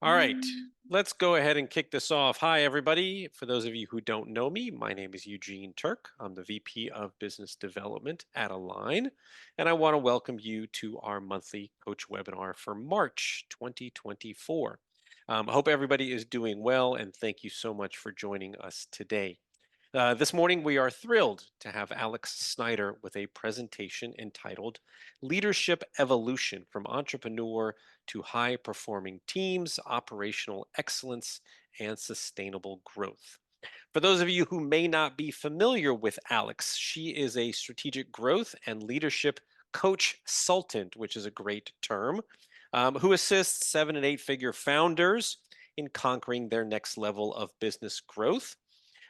All right, let's go ahead and kick this off. Hi, everybody. For those of you who don't know me, my name is Eugene Turk. I'm the VP of Business Development at Align, and I want to welcome you to our monthly coach webinar for March 2024. I hope everybody is doing well, and thank you so much for joining us today. This morning, we are thrilled to have Alex Snider with a presentation entitled Leadership Evolution from Entrepreneur to High Performing Teams, Operational Excellence, and Sustainable Growth. For those of you who may not be familiar with Alex, she is a strategic growth and leadership coach consultant, which is a great term, who assists 7 and 8 figure founders in conquering their next level of business growth,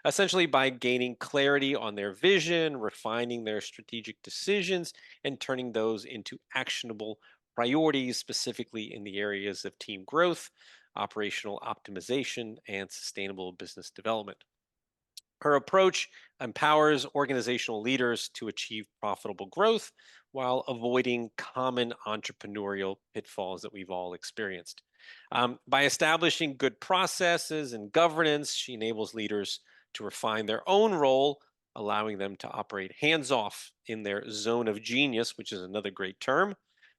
essentially by gaining clarity on their vision, refining their strategic decisions, and turning those into actionable priorities, specifically in the areas of team growth, operational optimization, and sustainable business development. Her approach empowers organizational leaders to achieve profitable growth while avoiding common entrepreneurial pitfalls that we've all experienced. By establishing good processes and governance, she enables leaders to refine their own role, allowing them to operate hands off in their zone of genius, which is another great term,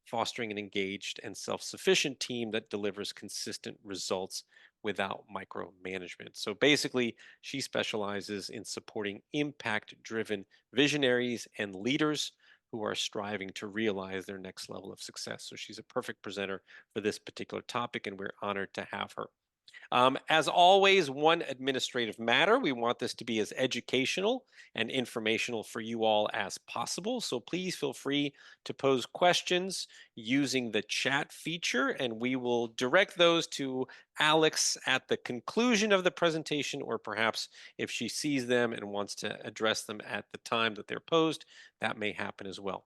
fostering an engaged and self sufficient team that delivers consistent results without micromanagement. So basically, she specializes in supporting impact driven visionaries and leaders who are striving to realize their next level of success. So she's a perfect presenter for this particular topic, and we're honored to have her. As always, one administrative matter. We want this to be as educational and informational for you all as possible. So please feel free to pose questions using the chat feature, and we will direct those to Alex at the conclusion of the presentation, or perhaps if she sees them and wants to address them at the time that they're posed, that may happen as well.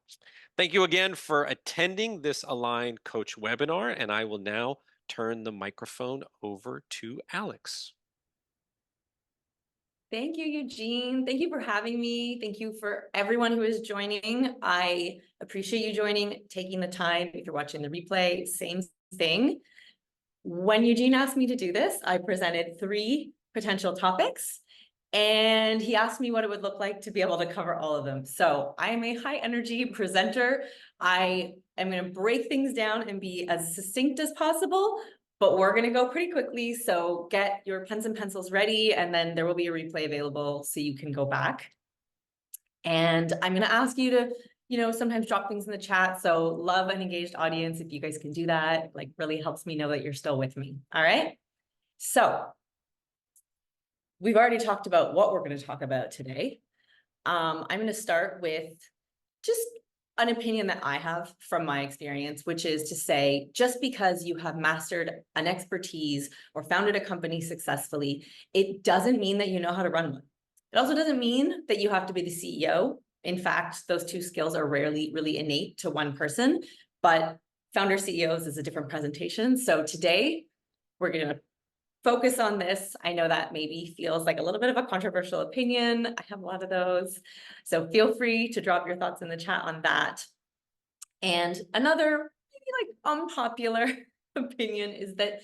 Thank you again for attending this Align Coach webinar, and I will now turn the microphone over to Alex. Thank you, Eugene. Thank you for having me. Thank you for everyone who is joining. I appreciate you joining, taking the time. If you're watching the replay, same thing. When Eugene asked me to do this, I presented 3 potential topics, and he asked me what it would look like to be able to cover all of them. So I am a high energy presenter. I am going to break things down and be as succinct as possible, but we're going to go pretty quickly. So get your pens and pencils ready, and then there will be a replay available so you can go back. And I'm going to ask you to, sometimes drop things in the chat. So love an engaged audience. If you guys can do that, like really helps me know that you're still with me. All right. So we've already talked about what we're going to talk about today. I'm going to start with just an opinion that I have from my experience, which is to say, just because you have mastered an expertise or founded a company successfully, it doesn't mean that you know how to run one. It also doesn't mean that you have to be the CEO. In fact, those 2 skills are rarely really innate to one person, but founder CEOs is a different presentation. So today we're going to focus on this. I know that maybe feels like a little bit of a controversial opinion. I have a lot of those. So feel free to drop your thoughts in the chat on that. And another maybe like unpopular opinion is that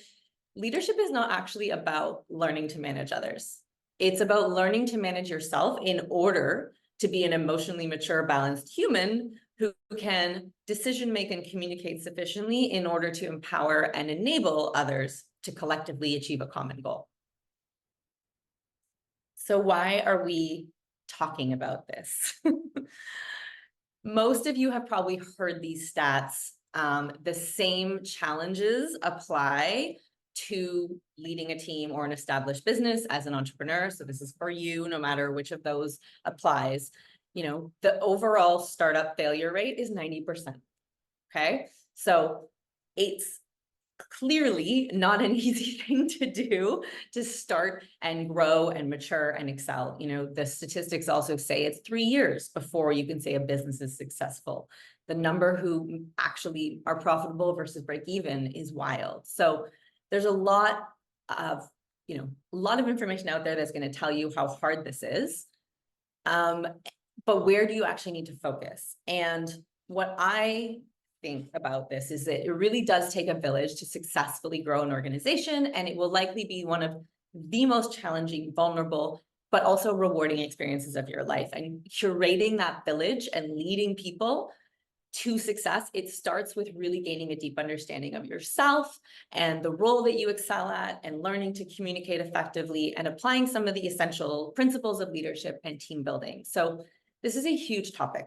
leadership is not actually about learning to manage others. It's about learning to manage yourself in order to be an emotionally mature, balanced human who can decision make and communicate sufficiently in order to empower and enable others to collectively achieve a common goal. So why are we talking about this? Most of you have probably heard these stats. The same challenges apply to leading a team or an established business as an entrepreneur. So this is for you, no matter which of those applies. The overall startup failure rate is 90%. Okay. So it's clearly not an easy thing to do to start and grow and mature and excel. The statistics also say it's 3 years before you can say a business is successful. The number who actually are profitable versus break even is wild. So there's a lot of information out there that's going to tell you how hard this is. But where do you actually need to focus? And what I think about this is that it really does take a village to successfully grow an organization, and it will likely be one of the most challenging, vulnerable, but also rewarding experiences of your life. And curating that village and leading people to success, it starts with really gaining a deep understanding of yourself and the role that you excel at, and learning to communicate effectively and applying some of the essential principles of leadership and team building. So this is a huge topic.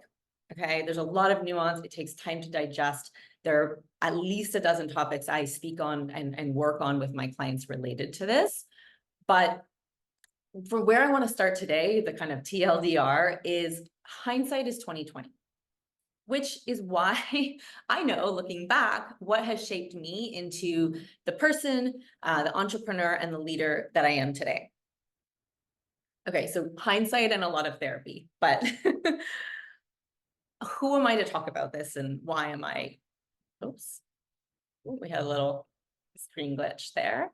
Okay, there's a lot of nuance. It takes time to digest. There are at least a dozen topics I speak on and work on with my clients related to this. But for where I want to start today, the kind of TLDR is hindsight is 2020, which is why I know, looking back, what has shaped me into the person, the entrepreneur, and the leader that I am today. Okay, so hindsight and a lot of therapy, but who am I to talk about this, and why am I? Oops, we had a little screen glitch there.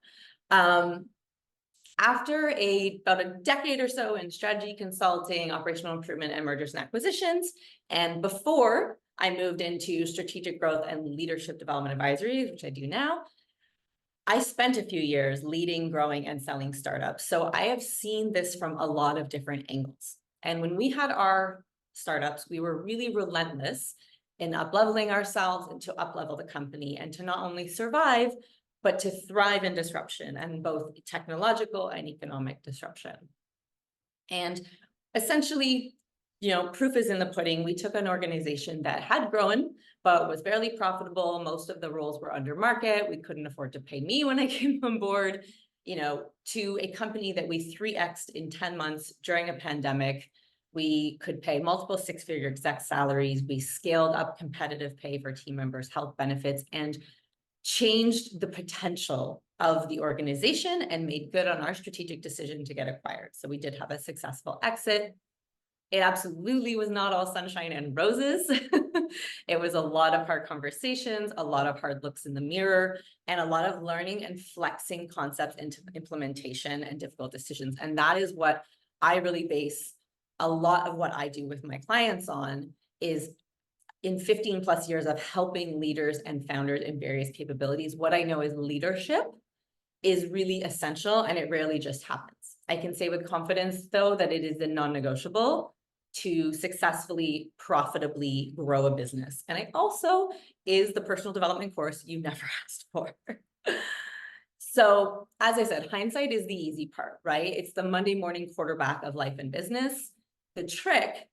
After about a decade or so in strategy consulting, operational improvement, and mergers and acquisitions, and before I moved into strategic growth and leadership development advisory, which I do now, I spent a few years leading, growing, and selling startups. So I have seen this from a lot of different angles. And when we had our startups, we were really relentless in up-leveling ourselves and to up-level the company, and to not only survive, but to thrive in disruption, and both technological and economic disruption. And essentially, proof is in the pudding. We took an organization that had grown, but was barely profitable. Most of the roles were under market. We couldn't afford to pay me when I came on board, to a company that we 3x'd in 10 months during a pandemic. We could pay multiple six-figure exec salaries. We scaled up competitive pay for team members, health benefits, and changed the potential of the organization and made good on our strategic decision to get acquired. So we did have a successful exit. It absolutely was not all sunshine and roses. It was a lot of hard conversations, a lot of hard looks in the mirror, and a lot of learning and flexing concepts into implementation and difficult decisions. And that is what I really base a lot of what I do with my clients on, is in 15 plus years of helping leaders and founders in various capabilities, what I know is leadership is really essential, and it rarely just happens. I can say with confidence, though, that it is a non-negotiable to successfully, profitably grow a business. And it also is the personal development course you never asked for. So, as I said, hindsight is the easy part, right? It's the Monday morning quarterback of life and business. The trick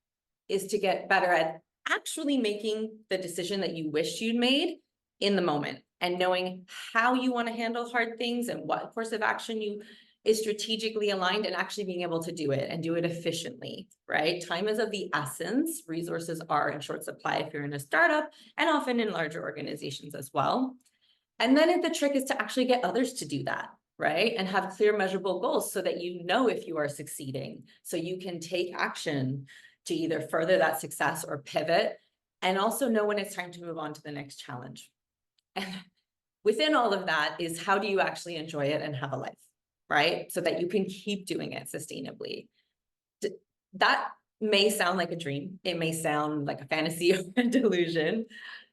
is to get better at actually making the decision that you wish you'd made in the moment, and knowing how you want to handle hard things and what course of action is strategically aligned, and actually being able to do it and do it efficiently, right? Time is of the essence. Resources are in short supply if you're in a startup, and often in larger organizations as well. And then the trick is to actually get others to do that, right? And have clear measurable goals so that you know if you are succeeding, so you can take action to either further that success or pivot, and also know when it's time to move on to the next challenge. And within all of that is, how do you actually enjoy it and have a life, right? So that you can keep doing it sustainably. That may sound like a dream. It may sound like a fantasy or a delusion.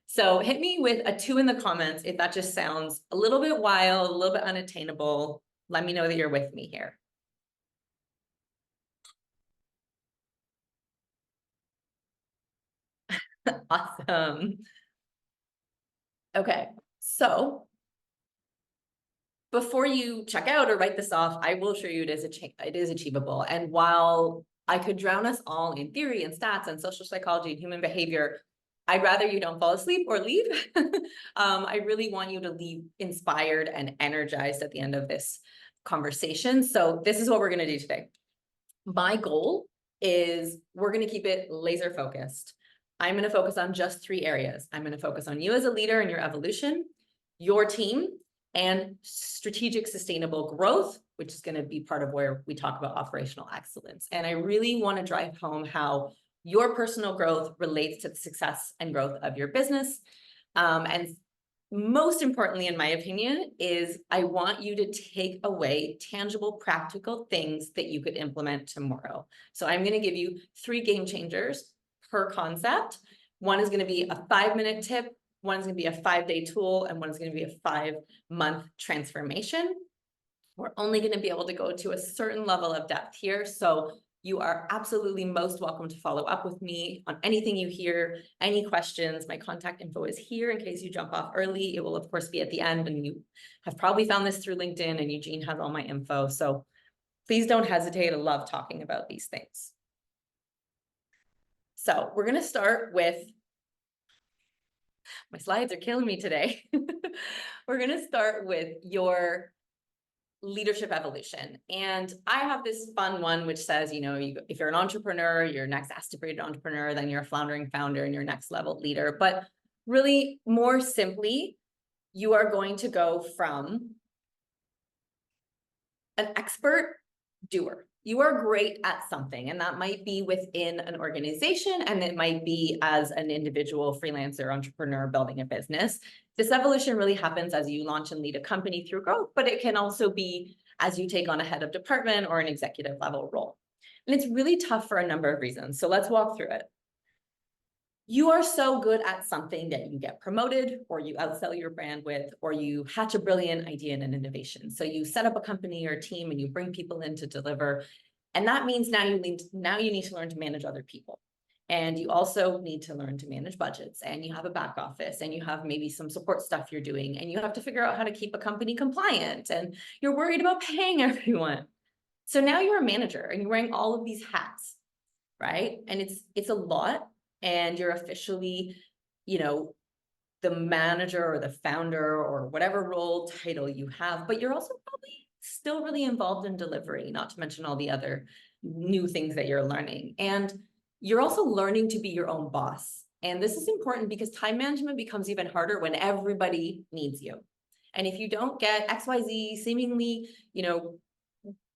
So hit me with a 2 in the comments if that just sounds a little bit wild, a little bit unattainable. Let me know that you're with me here. Awesome. Okay, so before you check out or write this off, I will show you it is achievable. And while I could drown us all in theory and stats and social psychology and human behavior, I'd rather you don't fall asleep or leave. I really want you to leave inspired and energized at the end of this conversation. So this is what we're going to do today. My goal is we're going to keep it laser focused. I'm going to focus on just 3 areas. I'm going to focus on you as a leader and your evolution, your team, and strategic sustainable growth, which is going to be part of where we talk about operational excellence. And I really want to drive home how your personal growth relates to the success and growth of your business. And most importantly, in my opinion, is I want you to take away tangible, practical things that you could implement tomorrow. So I'm going to give you 3 game changers per concept. One is going to be a 5-minute tip One's going to be a 5-day tool, and one's going to be a 5-month transformation. We're only going to be able to go to a certain level of depth here. So you are absolutely most welcome to follow up with me on anything you hear, any questions. My contact info is here in case you jump off early. It will, of course, be at the end, and you have probably found this through LinkedIn, and Eugene has all my info. So please don't hesitate. I love talking about these things. So we're going to start with, my slides are killing me today. We're going to start with your leadership evolution. And I have this fun one, which says, if you're an entrepreneur, you're next aspirated entrepreneur, then you're a floundering founder and your next level leader. But really, more simply, you are going to go from an expert doer. You are great at something, and that might be within an organization, and it might be as an individual freelancer entrepreneur building a business. This evolution really happens as you launch and lead a company through growth, but it can also be as you take on a head of department or an executive level role. And it's really tough for a number of reasons. So let's walk through it. You are so good at something that you get promoted, or you outsell your brand with, or you hatch a brilliant idea and an innovation. So you set up a company or a team and you bring people in to deliver. And that means now you need to learn to manage other people. And you also need to learn to manage budgets, and you have a back office, and you have maybe some support stuff you're doing, and you have to figure out how to keep a company compliant, and you're worried about paying everyone. So now you're a manager and you're wearing all of these hats, right? And it's a lot. And you're officially, the manager or the founder or whatever role title you have, but you're also probably still really involved in delivery, not to mention all the other new things that you're learning. And you're also learning to be your own boss. And this is important because time management becomes even harder when everybody needs you. And if you don't get XYZ seemingly,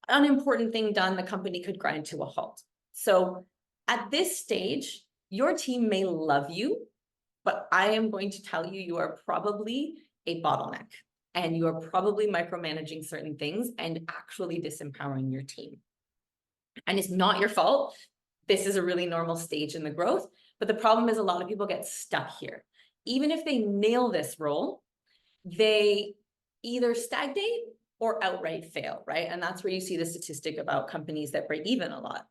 unimportant thing done, the company could grind to a halt. So at this stage, your team may love you, but I am going to tell you, you are probably a bottleneck, and you are probably micromanaging certain things and actually disempowering your team. And it's not your fault. This is a really normal stage in the growth, but the problem is a lot of people get stuck here. Even if they nail this role, they either stagnate or outright fail, right? And that's where you see the statistic about companies that break even a lot.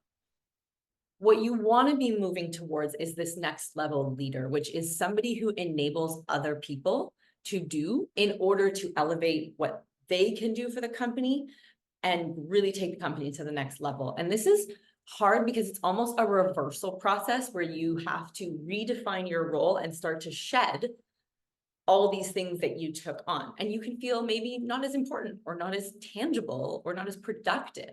What you want to be moving towards is this next level leader, which is somebody who enables other people to do in order to elevate what they can do for the company and really take the company to the next level. And this is hard because it's almost a reversal process where you have to redefine your role and start to shed all these things that you took on. And you can feel maybe not as important or not as tangible or not as productive.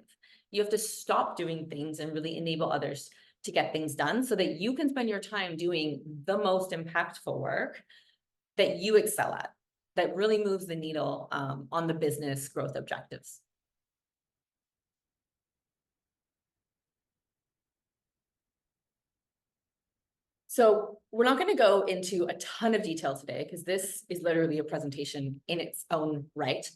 You have to stop doing things and really enable others to get things done so that you can spend your time doing the most impactful work that you excel at, that really moves the needle on the business growth objectives. So we're not going to go into a ton of detail today because this is literally a presentation in its own right,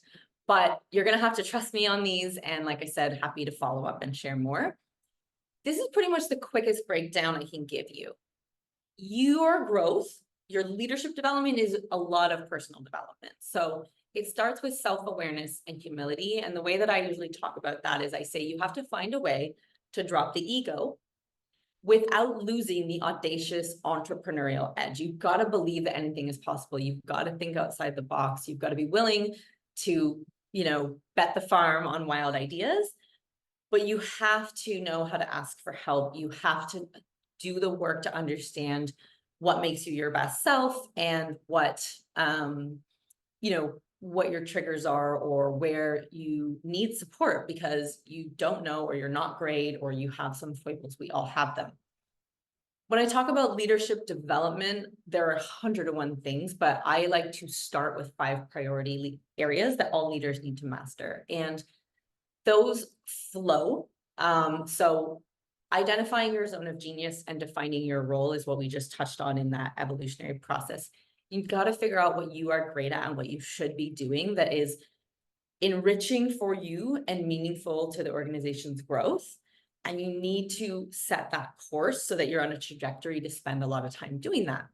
but you're going to have to trust me on these. And like I said, happy to follow up and share more. This is pretty much the quickest breakdown I can give you. Your growth, your leadership development is a lot of personal development. So it starts with self-awareness and humility. And the way that I usually talk about that is I say you have to find a way to drop the ego without losing the audacious entrepreneurial edge. You've got to believe that anything is possible. You've got to think outside the box. You've got to be willing to, bet the farm on wild ideas, but you have to know how to ask for help. You have to do the work to understand what makes you your best self and what, what your triggers are or where you need support because you don't know or you're not great or you have some foibles. We all have them. When I talk about leadership development, there are 101 things, but I like to start with 5 priority areas that all leaders need to master. And those flow. So identifying your zone of genius and defining your role is what we just touched on in that evolutionary process. You've got to figure out what you are great at and what you should be doing that is enriching for you and meaningful to the organization's growth. And you need to set that course so that you're on a trajectory to spend a lot of time doing that.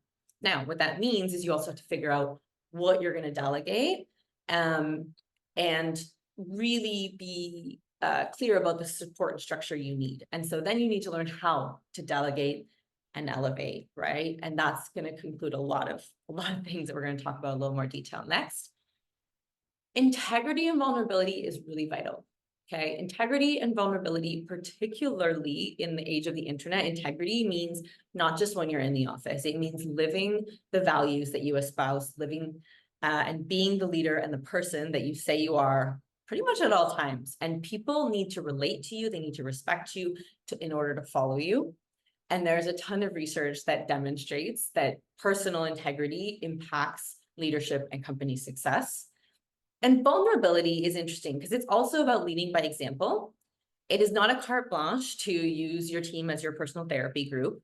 Now, what that means is you also have to figure out what you're going to delegate, and really be clear about the support and structure you need. And so then you need to learn how to delegate and elevate, right? And that's going to conclude a lot of things that we're going to talk about in a little more detail next. Integrity and vulnerability is really vital. Okay, integrity and vulnerability, particularly in the age of the internet. Integrity means not just when you're in the office, it means living the values that you espouse, living and being the leader and the person that you say you are pretty much at all times. And people need to relate to you, they need to respect you in order to follow you. And there's a ton of research that demonstrates that personal integrity impacts leadership and company success. And vulnerability is interesting because it's also about leading by example. It is not a carte blanche to use your team as your personal therapy group.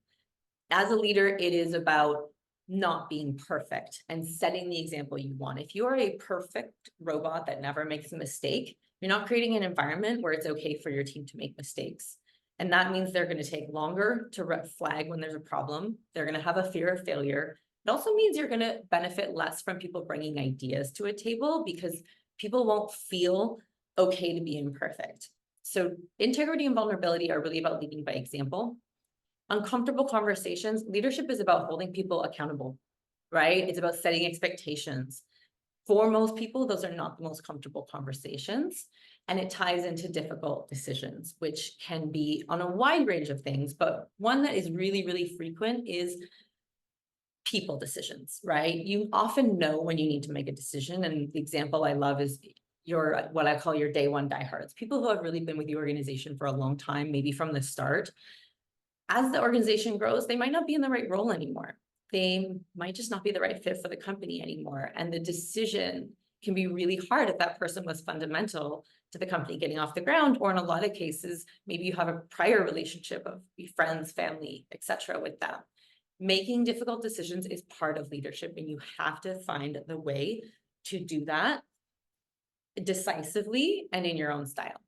As a leader, it is about not being perfect and setting the example you want. If you are a perfect robot that never makes a mistake, you're not creating an environment where it's okay for your team to make mistakes. And that means they're going to take longer to flag when there's a problem. They're going to have a fear of failure. It also means you're going to benefit less from people bringing ideas to a table because people won't feel okay to be imperfect. So integrity and vulnerability are really about leading by example. Uncomfortable conversations, leadership is about holding people accountable, right? It's about setting expectations. For most people, those are not the most comfortable conversations. And it ties into difficult decisions, which can be on a wide range of things. But one that is really, really frequent is people decisions, right? You often know when you need to make a decision. And the example I love is your, what I call your day one diehards, people who have really been with the organization for a long time, maybe from the start. As the organization grows, they might not be in the right role anymore. They might just not be the right fit for the company anymore. And the decision can be really hard if that person was fundamental to the company getting off the ground, or in a lot of cases, maybe you have a prior relationship of friends, family, etc. with them. Making difficult decisions is part of leadership, and you have to find the way to do that decisively and in your own style.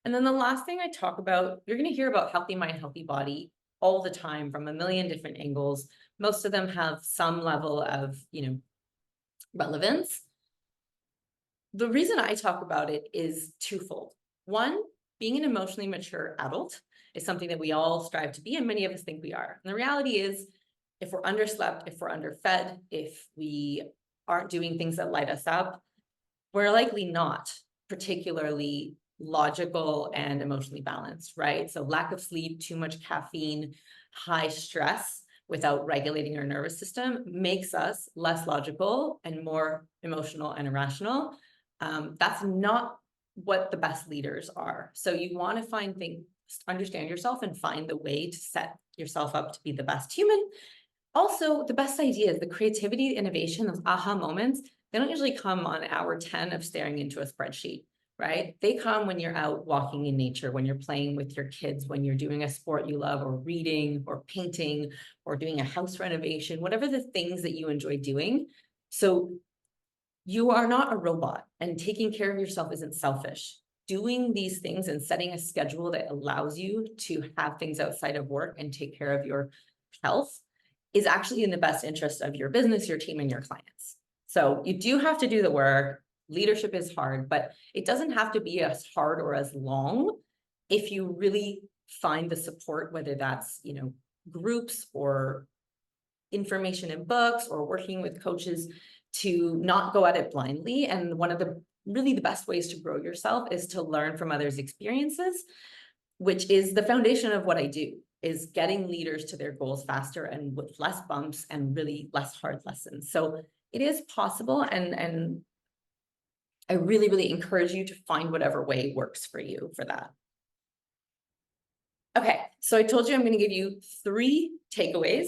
And then the last thing I talk about, you're going to hear about healthy mind, healthy body all the time from a million different angles. Most of them have some level of, relevance. The reason I talk about it is twofold. One, being an emotionally mature adult is something that we all strive to be, and many of us think we are. And the reality is, if we're underslept, if we're underfed, if we aren't doing things that light us up, we're likely not particularly logical and emotionally balanced, right? So lack of sleep, too much caffeine, high stress without regulating our nervous system makes us less logical and more emotional and irrational. That's not what the best leaders are. So you want to find things, understand yourself and find the way to set yourself up to be the best human. Also, the best ideas, the creativity, the innovation, those aha moments, they don't usually come on hour 10 of staring into a spreadsheet, right? They come when you're out walking in nature, when you're playing with your kids, when you're doing a sport you love, or reading, or painting, or doing a house renovation, whatever the things that you enjoy doing. So you are not a robot, and taking care of yourself isn't selfish. Doing these things and setting a schedule that allows you to have things outside of work and take care of your health is actually in the best interest of your business, your team, and your clients. So you do have to do the work. Leadership is hard, but it doesn't have to be as hard or as long if you really find the support, whether that's, groups or information in books or working with coaches, to not go at it blindly. And one of the really the best ways to grow yourself is to learn from others' experiences, which is the foundation of what I do, is getting leaders to their goals faster and with less bumps and really less hard lessons. So it is possible, and I really, really encourage you to find whatever way works for you for that. Okay, so I told you I'm going to give you 3 takeaways.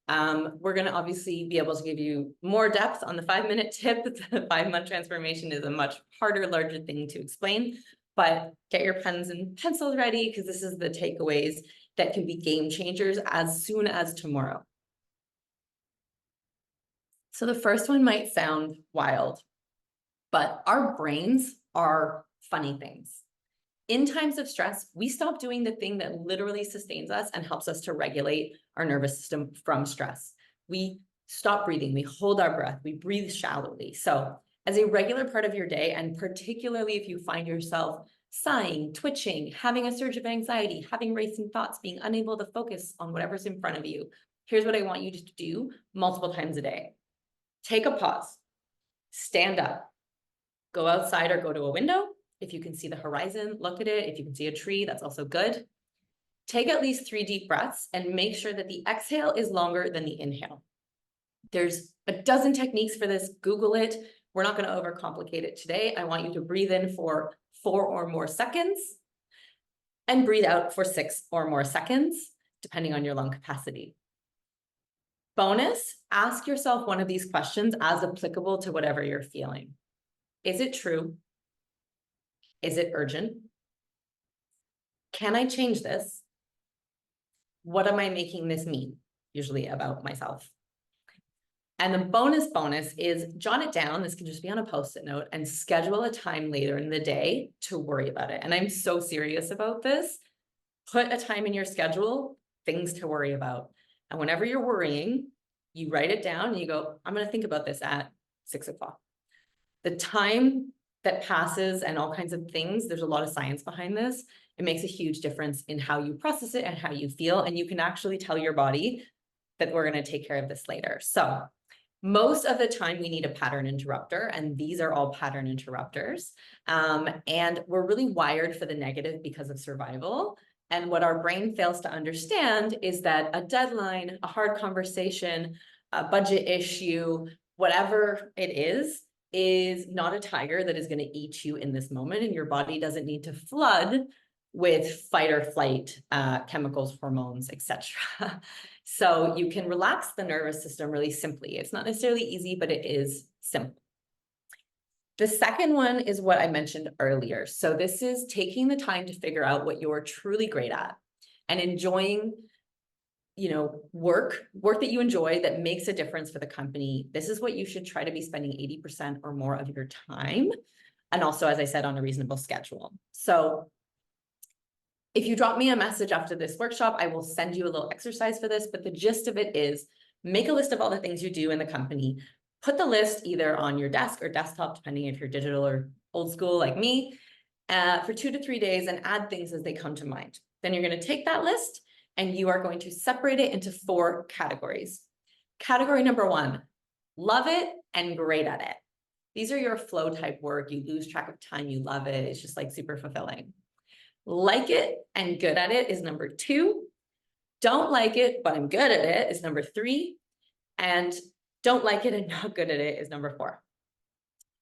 We're going to obviously be able to give you more depth on the 5-minute tip. The 5-month transformation is a much harder, larger thing to explain, but get your pens and pencils ready, because this is the takeaways that can be game changers as soon as tomorrow. So the first one might sound wild, but our brains are funny things. In times of stress, we stop doing the thing that literally sustains us and helps us to regulate our nervous system from stress. We stop breathing. We hold our breath. We breathe shallowly. So as a regular part of your day, and particularly if you find yourself sighing, twitching, having a surge of anxiety, having racing thoughts, being unable to focus on whatever's in front of you, here's what I want you to do multiple times a day. Take a pause, stand up, go outside or go to a window. If you can see the horizon, look at it. If you can see a tree, that's also good. Take at least 3 deep breaths and make sure that the exhale is longer than the inhale. There's a dozen techniques for this. Google it. We're not going to overcomplicate it today. I want you to breathe in for 4 or more seconds and breathe out for 6 or more seconds, depending on your lung capacity. Bonus, ask yourself one of these questions as applicable to whatever you're feeling. Is it true? Is it urgent? Can I change this? What am I making this mean? Usually about myself. And the bonus is jot it down. This can just be on a Post-it note and schedule a time later in the day to worry about it. And I'm so serious about this. Put a time in your schedule, things to worry about. And whenever you're worrying, you write it down and you go, I'm going to think about this at 6 o'clock. The time that passes and all kinds of things, there's a lot of science behind this. It makes a huge difference in how you process it and how you feel. And you can actually tell your body that we're going to take care of this later. So most of the time we need a pattern interrupter, and these are all pattern interrupters. And we're really wired for the negative because of survival. And what our brain fails to understand is that a deadline, a hard conversation, a budget issue, whatever it is not a tiger that is going to eat you in this moment. And your body doesn't need to flood with fight or flight chemicals, hormones, etc. So you can relax the nervous system really simply. It's not necessarily easy, but it is simple. The second one is what I mentioned earlier. So this is taking the time to figure out what you're truly great at and enjoying, work that you enjoy that makes a difference for the company. This is what you should try to be spending 80% or more of your time. And also, as I said, on a reasonable schedule. So if you drop me a message after this workshop, I will send you a little exercise for this, but the gist of it is make a list of all the things you do in the company. Put the list either on your desk or desktop, depending if you're digital or old school like me, for 2 to 3 days and add things as they come to mind. Then you're going to take that list and you are going to separate it into 4 categories. Category number 1, love it and great at it. These are your flow type work. You lose track of time. You love it. It's just like super fulfilling. Like it and good at it is number 2. Don't like it, but I'm good at it is number 3. And don't like it and not good at it is number 4.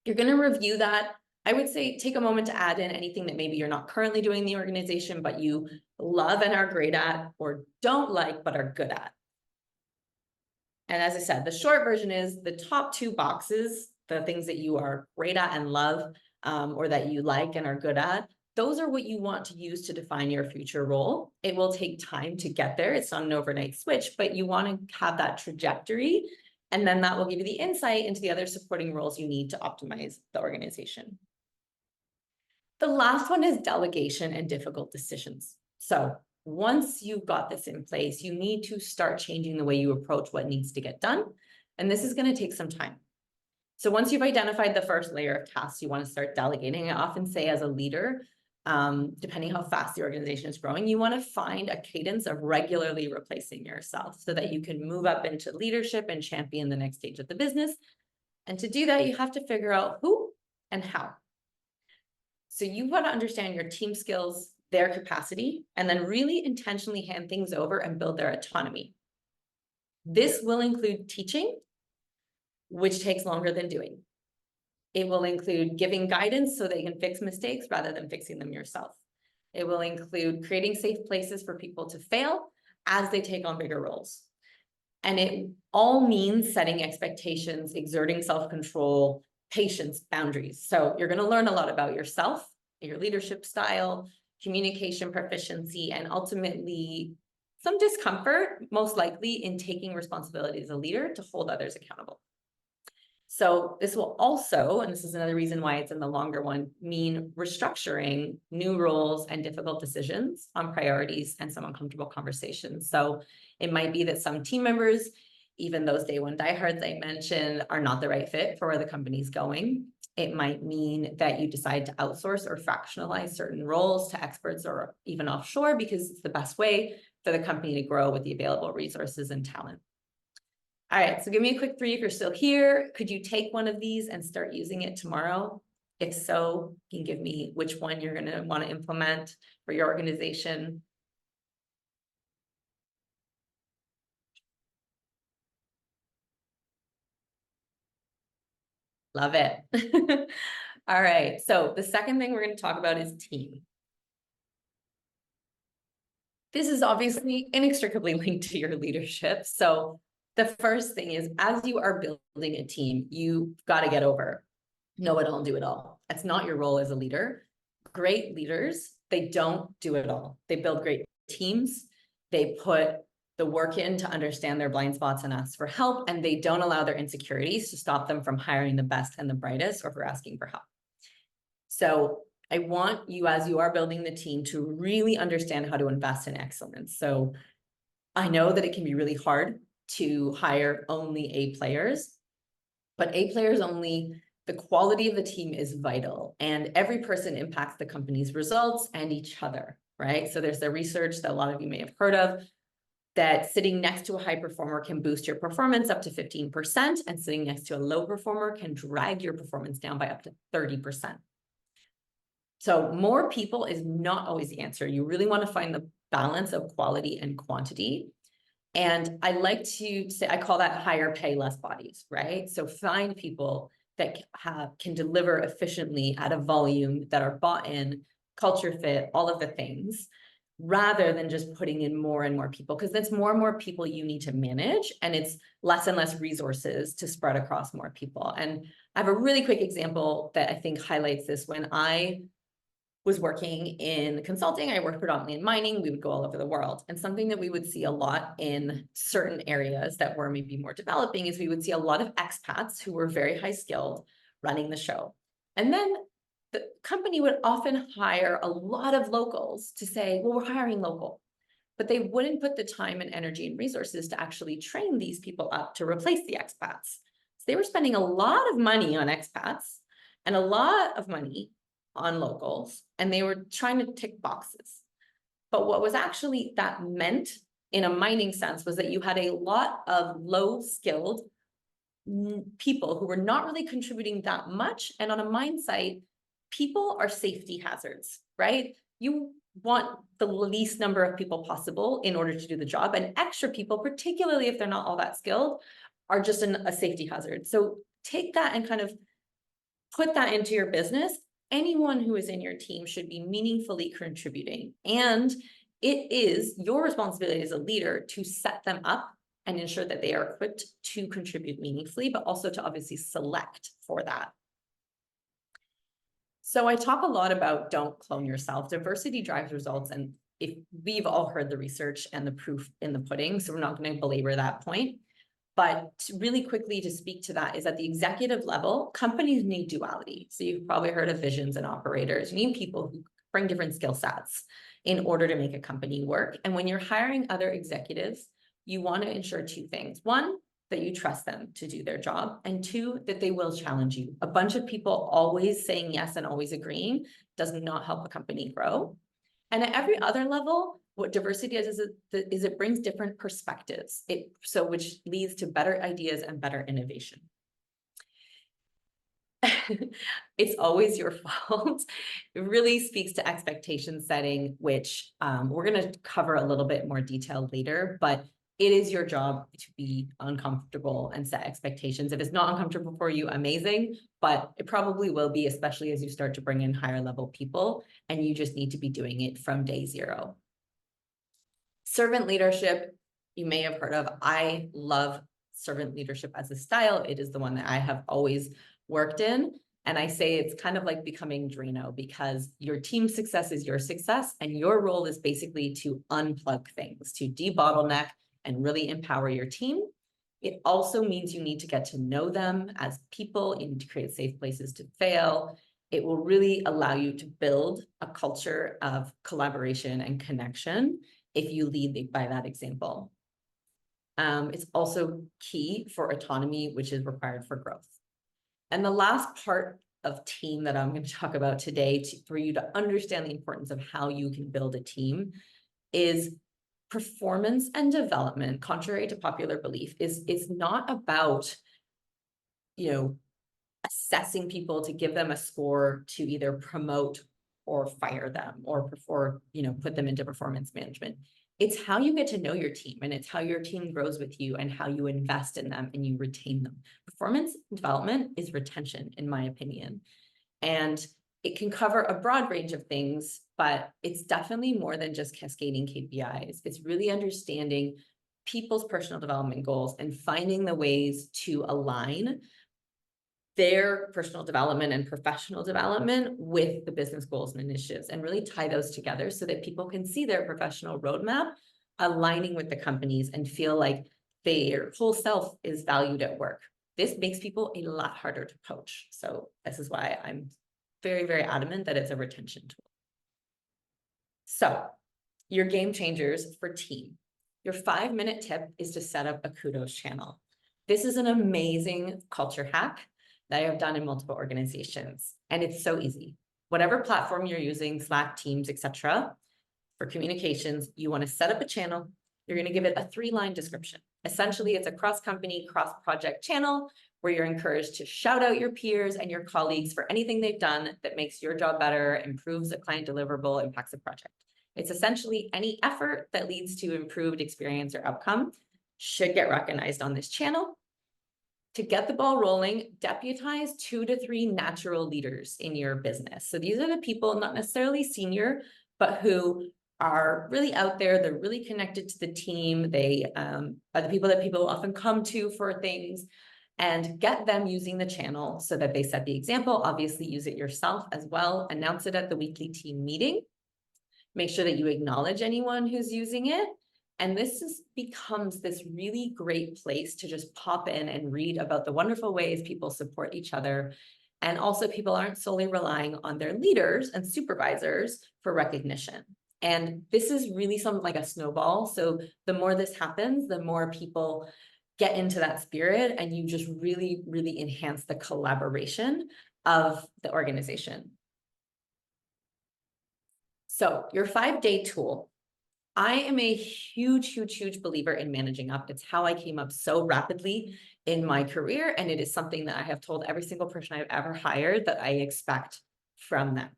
You're going to review that. I would say take a moment to add in anything that maybe you're not currently doing in the organization, but you love and are great at, or don't like, but are good at. And as I said, the short version is the top 2 boxes, the things that you are great at and love, or that you like and are good at. Those are what you want to use to define your future role. It will take time to get there. It's not an overnight switch, but you want to have that trajectory. And then that will give you the insight into the other supporting roles you need to optimize the organization. The last one is delegation and difficult decisions. So once you've got this in place, you need to start changing the way you approach what needs to get done. And this is going to take some time. So once you've identified the first layer of tasks you want to start delegating, I often say as a leader, depending how fast the organization is growing, you want to find a cadence of regularly replacing yourself so that you can move up into leadership and champion the next stage of the business. And to do that, you have to figure out who and how. So you want to understand your team skills, their capacity, and then really intentionally hand things over and build their autonomy. This will include teaching, which takes longer than doing. It will include giving guidance so they can fix mistakes rather than fixing them yourself. It will include creating safe places for people to fail as they take on bigger roles. And it all means setting expectations, exerting self-control, patience, boundaries. So you're going to learn a lot about yourself, your leadership style, communication proficiency, and ultimately some discomfort, most likely in taking responsibility as a leader to hold others accountable. So this will also, and this is another reason why it's in the longer one, mean restructuring new roles and difficult decisions on priorities and some uncomfortable conversations. So it might be that some team members even those day one diehards I mentioned are not the right fit for where the company's going. It might mean that you decide to outsource or fractionalize certain roles to experts or even offshore because it's the best way for the company to grow with the available resources and talent. All right, so give me a quick 3 if you're still here. Could you take one of these and start using it tomorrow? If so, you can give me which one you're gonna want to implement for your organization. Love it. All right, so the second thing we're going to talk about is team. This is obviously inextricably linked to your leadership. So the first thing is, as you are building a team, you've got to get over know it all, do it all. That's not your role as a leader. Great leaders, they don't do it all. They build great teams. They put the work in to understand their blind spots and ask for help, and they don't allow their insecurities to stop them from hiring the best and the brightest or for asking for help. So I want you, as you are building the team, to really understand how to invest in excellence. So I know that it can be really hard to hire only A players, but A players only, the quality of the team is vital, and every person impacts the company's results and each other, right? So there's the research that a lot of you may have heard of, that sitting next to a high performer can boost your performance up to 15%, and sitting next to a low performer can drag your performance down by up to 30%. So more people is not always the answer. You really want to find the balance of quality and quantity. And I like to say, I call that higher pay, less bodies, right? So find people that can deliver efficiently at a volume, that are bought in, culture fit, all of the things, rather than just putting in more and more people, because that's more and more people you need to manage, and it's less and less resources to spread across more people. And I have a really quick example that I think highlights this. When I was working in consulting, I worked predominantly in mining. We would go all over the world. And something that we would see a lot in certain areas that were maybe more developing is we would see a lot of expats who were very high skilled running the show. And then the company would often hire a lot of locals to say, well, we're hiring local. But they wouldn't put the time and energy and resources to actually train these people up to replace the expats. So they were spending a lot of money on expats and a lot of money on locals, and they were trying to tick boxes. But what was actually that meant in a mining sense was that you had a lot of low skilled people who were not really contributing that much. And on a mine site, people are safety hazards, right? You want the least number of people possible in order to do the job, and extra people, particularly if they're not all that skilled, are just a safety hazard. So take that and kind of put that into your business. Anyone who is in your team should be meaningfully contributing. And it is your responsibility as a leader to set them up and ensure that they are equipped to contribute meaningfully, but also to obviously select for that. So I talk a lot about don't clone yourself. Diversity drives results. And if we've all heard the research and the proof in the pudding, so we're not going to belabor that point. But really quickly to speak to that is at the executive level, companies need duality. So you've probably heard of visions and operators. You need people who bring different skill sets in order to make a company work. And when you're hiring other executives, you want to ensure 2 things. 1, that you trust them to do their job. And 2, that they will challenge you. A bunch of people always saying yes and always agreeing does not help a company grow. And at every other level, what diversity is it brings different perspectives, which leads to better ideas and better innovation. It's always your fault. It really speaks to expectation setting, which we're going to cover a little bit more detail later, but it is your job to be uncomfortable and set expectations. If it's not uncomfortable for you, amazing, but it probably will be, especially as you start to bring in higher level people, and you just need to be doing it from day 0. Servant leadership, you may have heard of. I love servant leadership as a style. It is the one that I have always worked in. And I say it's kind of like becoming Drano, because your team's success is your success. And your role is basically to unplug things, to debottleneck and really empower your team. It also means you need to get to know them as people. You need to create safe places to fail. It will really allow you to build a culture of collaboration and connection if you lead by that example. It's also key for autonomy, which is required for growth. And the last part of team that I'm going to talk about today for you to understand the importance of how you can build a team is performance and development, contrary to popular belief, is not about, assessing people to give them a score to either promote or fire them or put them into performance management. It's how you get to know your team, and it's how your team grows with you and how you invest in them and you retain them. Performance development is retention, in my opinion. And it can cover a broad range of things, but it's definitely more than just cascading KPIs. It's really understanding people's personal development goals and finding the ways to align their personal development and professional development with the business goals and initiatives, and really tie those together so that people can see their professional roadmap aligning with the companies and feel like their whole self is valued at work. This makes people a lot harder to poach. So this is why I'm very, very adamant that it's a retention tool. So your game changers for team. Your 5-minute tip is to set up a kudos channel. This is an amazing culture hack that I have done in multiple organizations. And it's so easy. Whatever platform you're using, Slack, Teams, etc., for communications, you want to set up a channel. You're going to give it a 3-line description. Essentially, it's a cross-company, cross-project channel where you're encouraged to shout out your peers and your colleagues for anything they've done that makes your job better, improves a client deliverable, impacts a project. It's essentially any effort that leads to improved experience or outcome should get recognized on this channel. To get the ball rolling, deputize 2 to 3 natural leaders in your business. So these are the people, not necessarily senior, but who are really out there. They're really connected to the team. They are the people that people often come to for things, and get them using the channel so that they set the example. Obviously, use it yourself as well. Announce it at the weekly team meeting. Make sure that you acknowledge anyone who's using it. And becomes this really great place to just pop in and read about the wonderful ways people support each other. And also, people aren't solely relying on their leaders and supervisors for recognition. And this is really something like a snowball. So the more this happens, the more people get into that spirit, and you just really, really enhance the collaboration of the organization. So your 5-day tool. I am a huge, huge, huge believer in managing up. It's how I came up so rapidly in my career. And it is something that I have told every single person I've ever hired that I expect from them.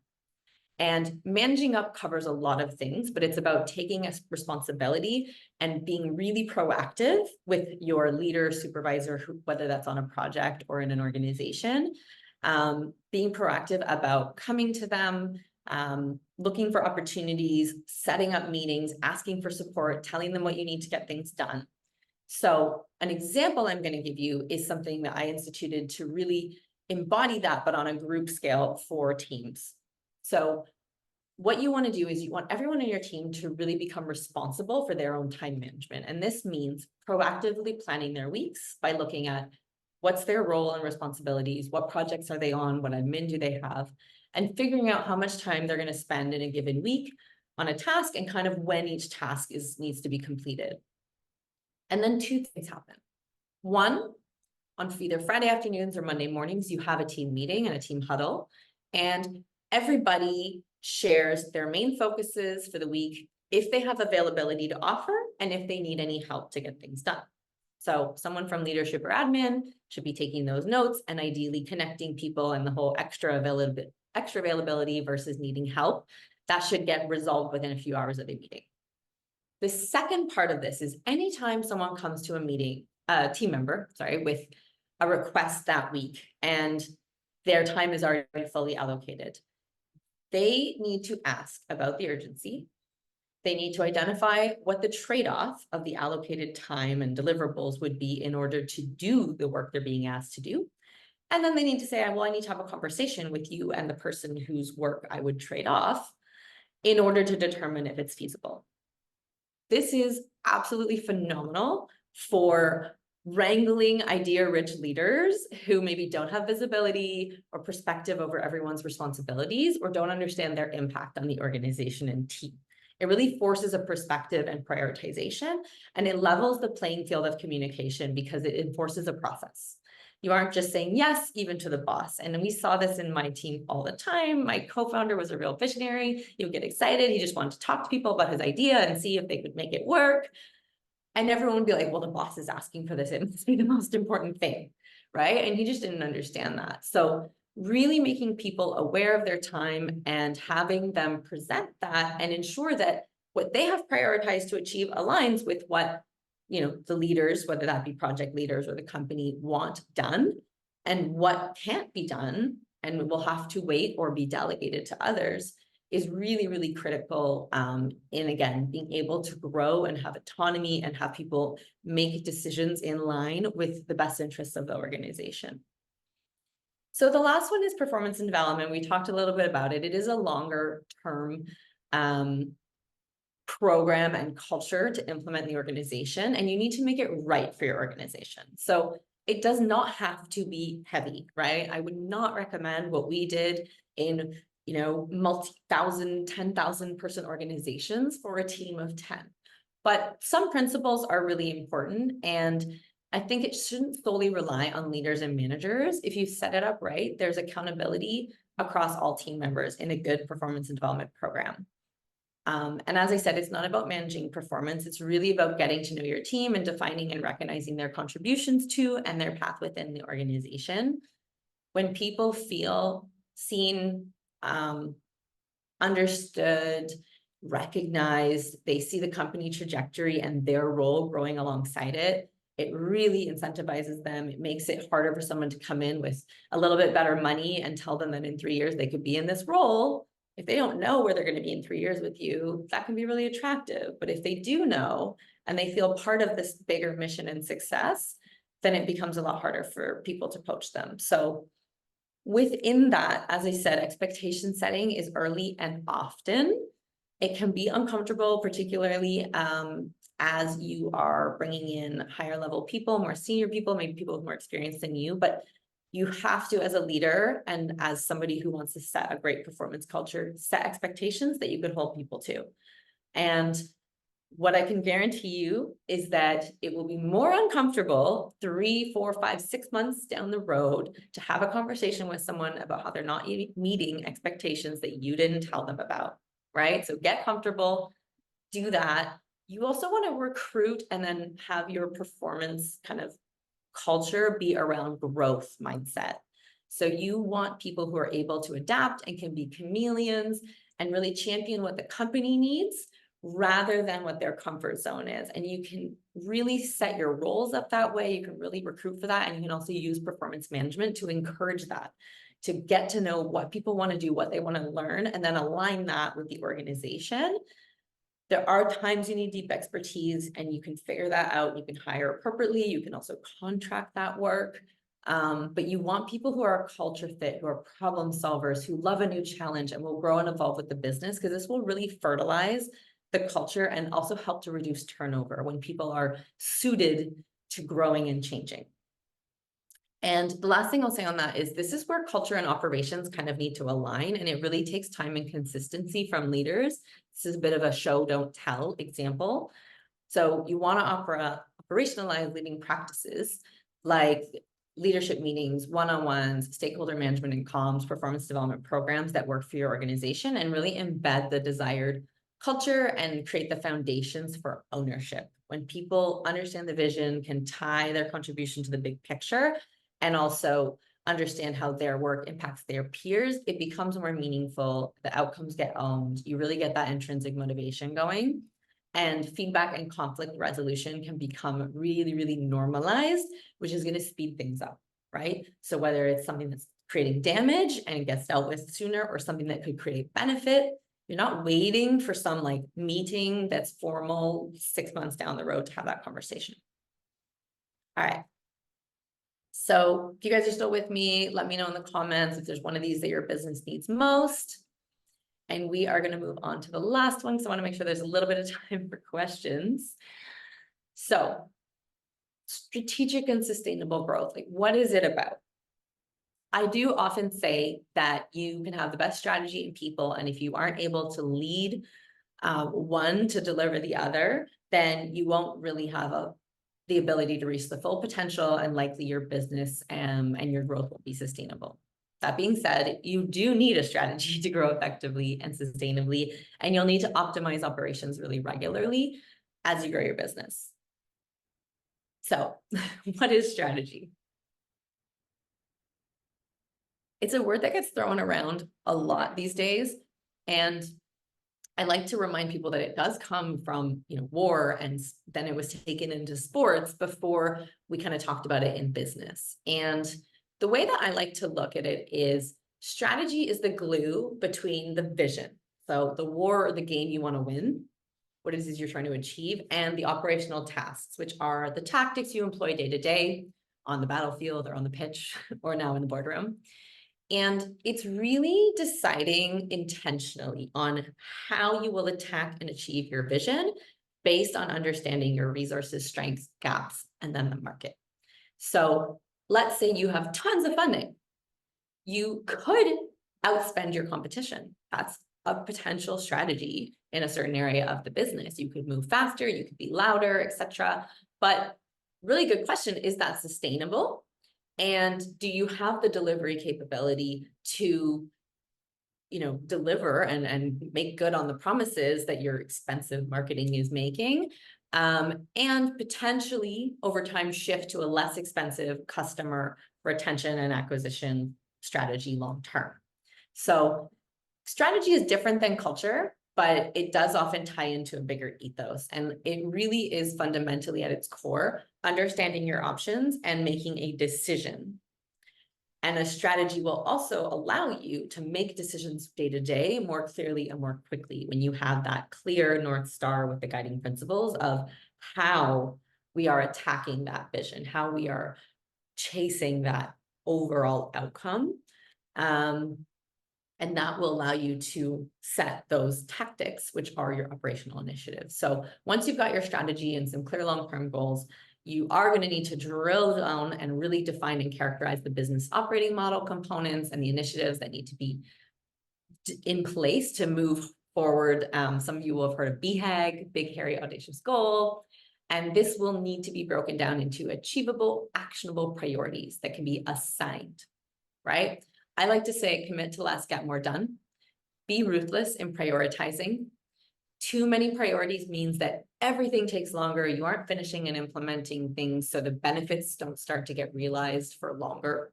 And managing up covers a lot of things, but it's about taking a responsibility and being really proactive with your leader, supervisor, whether that's on a project or in an organization. Being proactive about coming to them, looking for opportunities, setting up meetings, asking for support, telling them what you need to get things done. So an example I'm going to give you is something that I instituted to really embody that, but on a group scale for teams. So what you want to do is you want everyone in your team to really become responsible for their own time management. And this means proactively planning their weeks by looking at what's their role and responsibilities, what projects are they on, what admin do they have, and figuring out how much time they're going to spend in a given week on a task and kind of when each task needs to be completed. And then 2 things happen. One, on either Friday afternoons or Monday mornings, you have a team meeting and a team huddle, and everybody shares their main focuses for the week, if they have availability to offer, and if they need any help to get things done. So someone from leadership or admin should be taking those notes and ideally connecting people, and the whole extra availability versus needing help, that should get resolved within a few hours of the meeting. The second part of this is anytime someone comes to a meeting, a team member, with a request that week and their time is already fully allocated, they need to ask about the urgency. They need to identify what the trade-off of the allocated time and deliverables would be in order to do the work they're being asked to do. And then they need to say, well, I need to have a conversation with you and the person whose work I would trade off in order to determine if it's feasible. This is absolutely phenomenal for wrangling idea-rich leaders who maybe don't have visibility or perspective over everyone's responsibilities or don't understand their impact on the organization and team. It really forces a perspective and prioritization, and it levels the playing field of communication because it enforces a process. You aren't just saying yes, even to the boss. And we saw this in my team all the time. My co-founder was a real visionary. He would get excited. He just wanted to talk to people about his idea and see if they could make it work. And everyone would be like, well, the boss is asking for this. It must be the most important thing, right? And he just didn't understand that. So really making people aware of their time and having them present that and ensure that what they have prioritized to achieve aligns with what, the leaders, whether that be project leaders or the company, want done, and what can't be done and will have to wait or be delegated to others is really, really critical in, again, being able to grow and have autonomy and have people make decisions in line with the best interests of the organization. So the last one is performance and development. We talked a little bit about it. It is a longer term program and culture to implement the organization, and you need to make it right for your organization. So it does not have to be heavy, right? I would not recommend what we did in multi-thousand, 10,000 person organizations for a team of 10. But some principles are really important. And I think it shouldn't solely rely on leaders and managers. If you set it up right, there's accountability across all team members in a good performance and development program. And as I said, it's not about managing performance. It's really about getting to know your team and defining and recognizing their contributions to and their path within the organization. When people feel seen, understood, recognized, they see the company trajectory and their role growing alongside it, it really incentivizes them. It makes it harder for someone to come in with a little bit better money and tell them that in 3 years they could be in this role. If they don't know where they're going to be in 3 years with you, that can be really attractive. But if they do know and they feel part of this bigger mission and success, then it becomes a lot harder for people to poach them. So within that, as I said, expectation setting is early and often. It can be uncomfortable, particularly as you are bringing in higher level people, more senior people, maybe people with more experience than you, but you have to, as a leader and as somebody who wants to set a great performance culture, set expectations that you could hold people to. And what I can guarantee you is that it will be more uncomfortable 3, 4, 5, 6 months down the road to have a conversation with someone about how they're not meeting expectations that you didn't tell them about, right? So get comfortable, do that. You also want to recruit and then have your performance kind of culture be around growth mindset. So you want people who are able to adapt and can be chameleons and really champion what the company needs rather than what their comfort zone is. And you can really set your roles up that way. You can really recruit for that. And you can also use performance management to encourage that, to get to know what people want to do, what they want to learn, and then align that with the organization. There are times you need deep expertise and you can figure that out. You can hire appropriately. You can also contract that work. But you want people who are a culture fit, who are problem solvers, who love a new challenge and will grow and evolve with the business, because this will really fertilize the culture and also help to reduce turnover when people are suited to growing and changing. And the last thing I'll say on that is this is where culture and operations kind of need to align, and it really takes time and consistency from leaders. This is a bit of a show, don't tell example. So you want to operationalize leading practices like leadership meetings, one-on-ones, stakeholder management and comms, performance development programs that work for your organization, and really embed the desired culture and create the foundations for ownership. When people understand the vision, can tie their contribution to the big picture, and also understand how their work impacts their peers, it becomes more meaningful. The outcomes get owned. You really get that intrinsic motivation going. And feedback and conflict resolution can become really, really normalized, which is going to speed things up, right? So whether it's something that's creating damage and it gets dealt with sooner, or something that could create benefit, you're not waiting for some like meeting that's formal 6 months down the road to have that conversation. All right. So if you guys are still with me, let me know in the comments if there's one of these that your business needs most. And we are going to move on to the last one, because I want to make sure there's a little bit of time for questions. So strategic and sustainable growth, like what is it about? I do often say that you can have the best strategy in people, and if you aren't able to lead one to deliver the other, then you won't really have the ability to reach the full potential, and likely your business and your growth will be sustainable. That being said, you do need a strategy to grow effectively and sustainably, and you'll need to optimize operations really regularly as you grow your business. So, what is strategy? It's a word that gets thrown around a lot these days, and I like to remind people that it does come from, war, and then it was taken into sports before we kind of talked about it in business. And the way that I like to look at it is strategy is the glue between the vision. So the war or the game you want to win, what it is you're trying to achieve, and the operational tasks, which are the tactics you employ day to day on the battlefield or on the pitch or now in the boardroom. And it's really deciding intentionally on how you will attack and achieve your vision based on understanding your resources, strengths, gaps, and then the market. So let's say you have tons of funding. You could outspend your competition. That's a potential strategy in a certain area of the business. You could move faster, you could be louder, etc. But really good question, is that sustainable? And do you have the delivery capability to, deliver and make good on the promises that your expensive marketing is making? And potentially over time shift to a less expensive customer retention and acquisition strategy long term. So strategy is different than culture, but it does often tie into a bigger ethos. And it really is fundamentally at its core, understanding your options and making a decision. And a strategy will also allow you to make decisions day to day more clearly and more quickly when you have that clear North Star with the guiding principles of how we are attacking that vision, how we are chasing that overall outcome. And that will allow you to set those tactics, which are your operational initiatives. So once you've got your strategy and some clear long-term goals, you are going to need to drill down and really define and characterize the business operating model components and the initiatives that need to be in place to move forward. Some of you will have heard of BHAG, Big, Hairy, Audacious Goal. And this will need to be broken down into achievable, actionable priorities that can be assigned, right? I like to say commit to less, get more done. Be ruthless in prioritizing. Too many priorities means that everything takes longer. You aren't finishing and implementing things, so the benefits don't start to get realized for longer.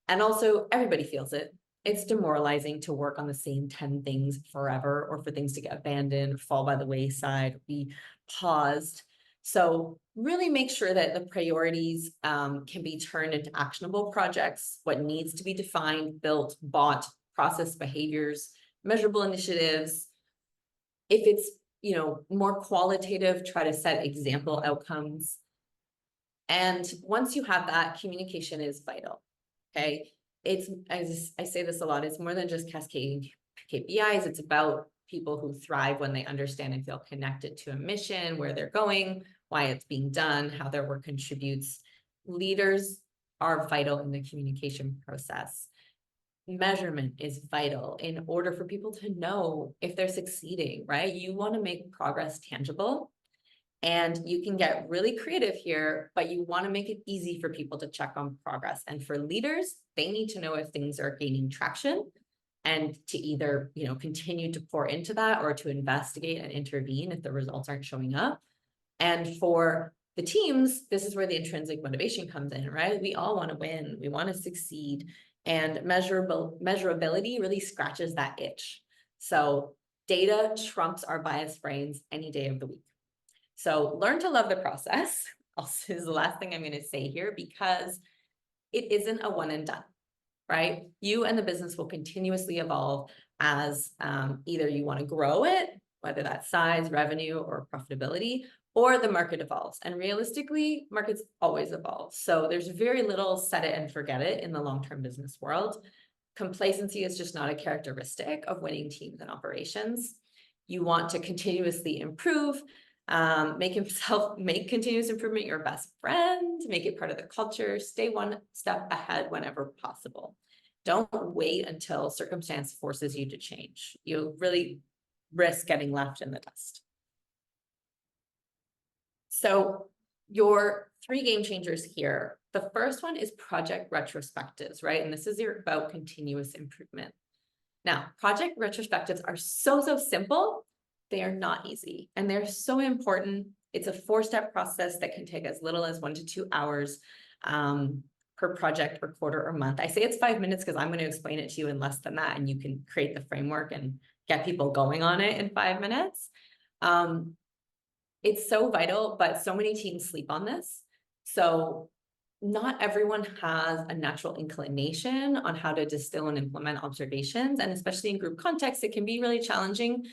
And also, everybody feels it. It's demoralizing to work on the same 10 things forever, or for things to get abandoned, fall by the wayside, be paused. So really make sure that the priorities can be turned into actionable projects, what needs to be defined, built, bought, process behaviors, measurable initiatives. If it's, more qualitative, try to set example outcomes. And once you have that, communication is vital, okay? It's, as I say this a lot, it's more than just cascading KPIs. It's about people who thrive when they understand and feel connected to a mission, where they're going, why it's being done, how their work contributes. Leaders are vital in the communication process. Measurement is vital in order for people to know if they're succeeding, right? You want to make progress tangible, and you can get really creative here, but you want to make it easy for people to check on progress. And for leaders, they need to know if things are gaining traction, and to either, continue to pour into that, or to investigate and intervene if the results aren't showing up. And for the teams, this is where the intrinsic motivation comes in, right? We all want to win, we want to succeed, and measurability really scratches that itch. So data trumps our biased brains any day of the week. So learn to love the process also is the last thing I'm going to say here, because it isn't a one and done, right? You and the business will continuously evolve as either you want to grow it, whether that's size, revenue, or profitability, or the market evolves. And realistically, markets always evolve. So there's very little set it and forget it in the long-term business world. Complacency is just not a characteristic of winning teams and operations. You want to continuously improve, make continuous improvement your best friend, make it part of the culture, stay one step ahead whenever possible. Don't wait until circumstance forces you to change. You really risk getting left in the dust. So your 3 game changers here. The first one is project retrospectives, right? And this is about continuous improvement. Now, project retrospectives are so simple. They are not easy, and they're so important. It's a 4-step process that can take as little as 1 to 2 hours per project or quarter or month. I say it's 5 minutes because I'm going to explain it to you in less than that, and you can create the framework and get people going on it in 5 minutes. It's so vital, but so many teams sleep on this. So not everyone has a natural inclination on how to distill and implement observations. And especially in group context, it can be really challenging